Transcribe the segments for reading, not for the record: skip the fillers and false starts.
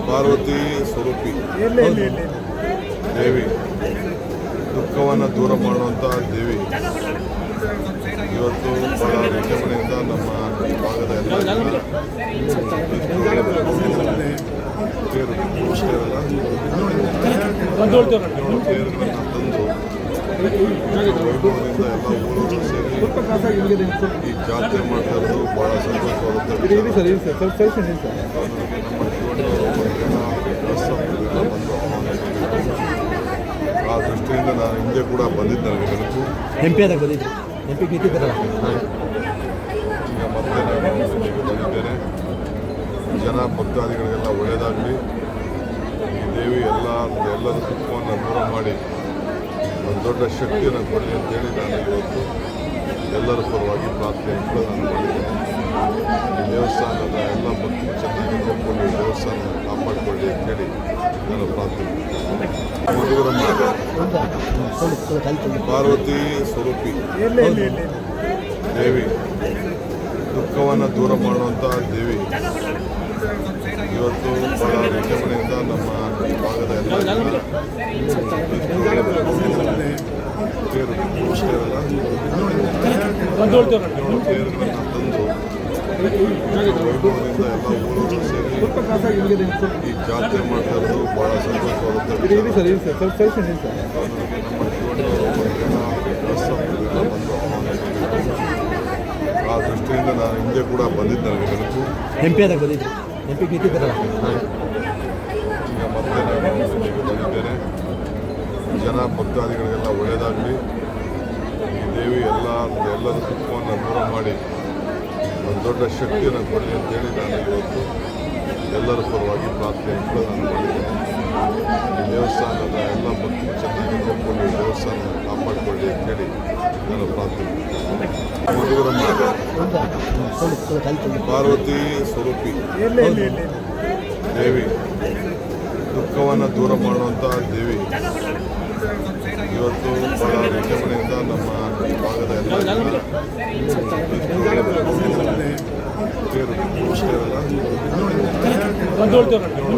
ಪಾರ್ವತಿ ಸ್ವರೂಪಿ ದೇವಿ, ದುಃಖವನ್ನು ದೂರ ಮಾಡುವಂಥ ದೇವಿ. ಇವತ್ತು ಬಹಳ ವಿಜೃಂಭಣೆಯಿಂದ ನಮ್ಮ ಭಾಗದ ಎಲ್ಲ ತೇರುಗಳನ್ನು ತಂದು ವೈಭವದಿಂದ ಎಲ್ಲ ಊರುಗಳು ಸೇರಿ ಈ ಜಾತ್ರೆ ಮಾಡ್ತಾ ಇರೋದು ಬಹಳ ಸಂತೋಷವಾಗುತ್ತೆ. ಆ ದೃಷ್ಟಿಯಿಂದ ನಾನು ಹಿಂದೆ ಕೂಡ ಬಂದಿದ್ದೆ, ನನಗೆ ನೆನಪು ಈಗ ಮತ್ತೆ ನಾನು ಬಂದಿದ್ದೇನೆ. ಜನ ಭಕ್ತಾದಿಗಳಿಗೆಲ್ಲ ಒಳ್ಳೆಯದಾಗಲಿ, ಈ ದೇವಿ ಎಲ್ಲರ ದುಃಖವನ್ನು ದೂರ ಮಾಡಿ ಒಂದು ದೊಡ್ಡ ಶಕ್ತಿಯನ್ನು ಕೊಡಲಿ ಅಂತೇಳಿ ನಾನು ಇವತ್ತು ಎಲ್ಲರ ಪರವಾಗಿ ಪ್ರಾರ್ಥನೆ ಕೂಡ ನಾನು ಮಾಡಿದ್ದೇನೆ. ಈ ದೇವಸ್ಥಾನದ ಎಲ್ಲ ಭಕ್ತರು ಚೆನ್ನಾಗಿ ನೋಡಿಕೊಂಡು ದೇವಸ್ಥಾನ ಕಾಪಾಡಿಕೊಳ್ಳಿ ಅಂತೇಳಿ ನಾನು ಪ್ರಾರ್ಥನೆ. ಪಾರ್ವತಿ ಸ್ವರೂಪಿ ದೇವಿ, ದುಃಖವನ್ನು ದೂರ ಮಾಡುವಂಥ ದೇವಿ. ಇವತ್ತು ಬಹಳ ವಿಜೃಂಭಣೆಯಿಂದ ನಮ್ಮ ಭಾಗದ ಎಲ್ಲ ತೇರುಗಳನ್ನು ತಂದು ವೈಭವದಿಂದ ಎಲ್ಲ ಊರುಗಳು ಸೇರಿ ಈ ಜಾತ್ರೆ ಮಾಡ್ತಾ ಇರೋದು ಬಹಳ ಸಂತೋಷವಾಗುತ್ತೆ. ಆ ದೃಷ್ಟಿಯಿಂದ ನಾನು ಹಿಂದೆ ಕೂಡ ಬಂದಿದ್ದೆ, ನನಗೆ ನೆನಪು ಈಗ ಮತ್ತೆ ನಾನು ಬಂದಿದ್ದೇನೆ. ಜನ ಭಕ್ತಾದಿಗಳಿಗೆಲ್ಲ ಒಳ್ಳೆಯದಾಗಲಿ, ಈ ದೇವಿ ಎಲ್ಲರ ದುಃಖವನ್ನು ದೂರ ಮಾಡಿ ಒಂದು ದೊಡ್ಡ ಶಕ್ತಿಯನ್ನು ಕೊಡಲಿ ಅಂತೇಳಿ ನಾನು ಇವತ್ತು ಎಲ್ಲರ ಪರವಾಗಿ ಪ್ರಾರ್ಥನೆ ಕೂಡ ನಾನು ಮಾಡಿದ್ದೇನೆ. ಈ ದೇವಸ್ಥಾನದ ಎಲ್ಲ ಭಕ್ತರು ಚೆನ್ನಾಗಿ ನೋಡಿಕೊಂಡು ದೇವಸ್ಥಾನ ಕಾಪಾಡಿಕೊಳ್ಳಿ ಅಂತೇಳಿ ನಾನು ಪ್ರಾರ್ಥನೆ. ಪಾರ್ವತಿ ಸ್ವರೂಪಿ ದೇವಿ, ದುಃಖವನ್ನು ದೂರ ಮಾಡುವಂಥ ದೇವಿ. ಇವತ್ತು ಬಹಳ ವಿಜೃಂಭಣೆಯಿಂದ ನಮ್ಮ ಭಾಗದ ಎಲ್ಲ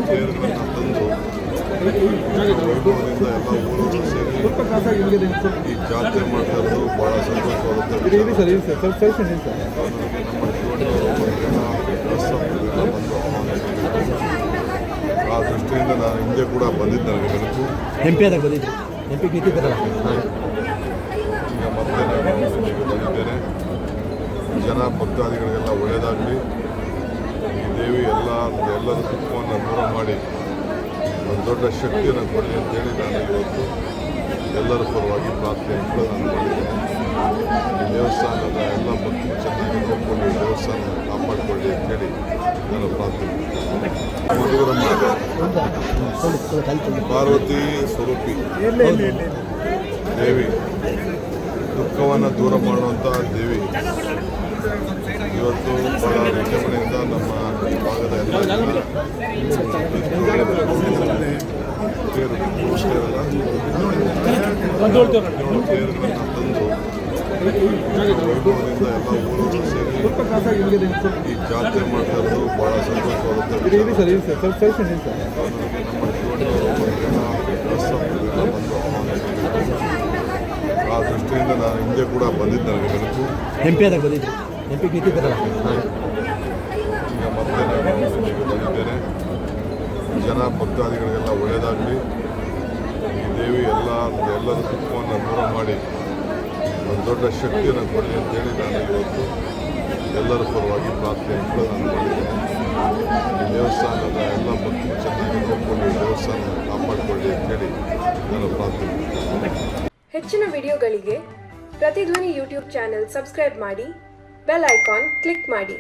ತೇರುಗಳನ್ನು ತಂದು ವೈಭವದಿಂದ ಎಲ್ಲ ಊರುಗಳು ಸೇರಿ ಈ ಜಾತ್ರೆ ಮಾಡ್ತಾ ಇರೋದು ಬಹಳ ಸಂತೋಷವಾಗುತ್ತೆ. ಆ ದೃಷ್ಟಿಯಿಂದ ನಾನು ಹಿಂದೆ ಕೂಡ ಬಂದಿದ್ದೆ, ನನಗೆ ನೆನಪು ಈಗ ಮತ್ತೆ ನಾನು ಬಂದಿದ್ದೇನೆ. ಜನ ಭಕ್ತಾದಿಗಳಿಗೆಲ್ಲ ಒಳ್ಳೆಯದಾಗಲಿ, ಈ ದೇವಿ ಎಲ್ಲರ ದುಃಖವನ್ನು ದೂರ ಮಾಡಿ ಒಂದು ದೊಡ್ಡ ಶಕ್ತಿಯನ್ನು ಕೊಡಲಿ ಅಂತೇಳಿ ನಾನು ಇವತ್ತು ಎಲ್ಲರ ಪರವಾಗಿ ಪ್ರಾರ್ಥನೆ ಕೂಡ ನಾನು ಮಾಡಿದ್ದೇನೆ. ಈ ದೇವಸ್ಥಾನದ ಎಲ್ಲ ಭಕ್ತರು ಚೆನ್ನಾಗಿ ನೋಡಿಕೊಂಡು ದೇವಸ್ಥಾನ ಕಾಪಾಡಿಕೊಳ್ಳಿ ಅಂತೇಳಿ ನಾನು ಪ್ರಾರ್ಥನೆ. ಪಾರ್ವತಿ ಸ್ವರೂಪಿ ದೇವಿ, ದುಃಖವನ್ನು ದೂರ ಮಾಡುವಂಥ ದೇವಿ. ಇವತ್ತು ಬಹಳ ವಿಜೃಂಭಣೆಯಿಂದ ನಮ್ಮ ಭಾಗದ ಎಲ್ಲ ತೇರುಗಳನ್ನು ತಂದು ವೈಭವದಿಂದ ಎಲ್ಲ ಊರುಗಳು ಸೇರಿ ಈ ಜಾತ್ರೆ ಮಾಡ್ತಾ ಇರೋದು ಬಹಳ ಸಂತೋಷವಾಗುತ್ತೆ. ಆ ದೃಷ್ಟಿಯಿಂದ ನಾನು ಹಿಂದೆ ಕೂಡ ಬಂದಿದ್ದೆ, ನನಗೆ ನೆನಪು ಈಗ ಮತ್ತೆ ನಾನು ಬಂದಿದ್ದೇನೆ. ಜನ ಭಕ್ತಾದಿಗಳಿಗೆಲ್ಲ ಒಳ್ಳೆಯದಾಗಲಿ, ಈ ದೇವಿ ಎಲ್ಲರ ದುಃಖವನ್ನು ದೂರ ಮಾಡಿ ಒಂದು ದೊಡ್ಡ ಶಕ್ತಿಯನ್ನು ಕೊಡಲಿ ಅಂತೇಳಿ ನಾನು ಇವತ್ತು ಎಲ್ಲರ ಪರವಾಗಿ ಪ್ರಾರ್ಥನೆ ಕೂಡ ನಾನು ಮಾಡಿದ್ದೇನೆ. ಈ ದೇವಸ್ಥಾನದ ಎಲ್ಲ ಭಕ್ತರು ಚೆನ್ನಾಗಿ ನೋಡಿಕೊಂಡು ದೇವಸ್ಥಾನ ಕಾಪಾಡಿಕೊಳ್ಳಿ ಅಂತೇಳಿ ನಾನು ಪ್ರಾರ್ಥನೆ. ಹೆಚ್ಚಿನ ವಿಡಿಯೋಗಳಿಗೆ ಪ್ರತಿಧ್ವನಿ ಯೂಟ್ಯೂಬ್ ಚಾನೆಲ್ ಸಬ್ಸ್ಕ್ರೈಬ್ ಮಾಡಿ, ಬೆಲ್ ಐಕಾನ್ ಕ್ಲಿಕ್ ಮಾಡಿ.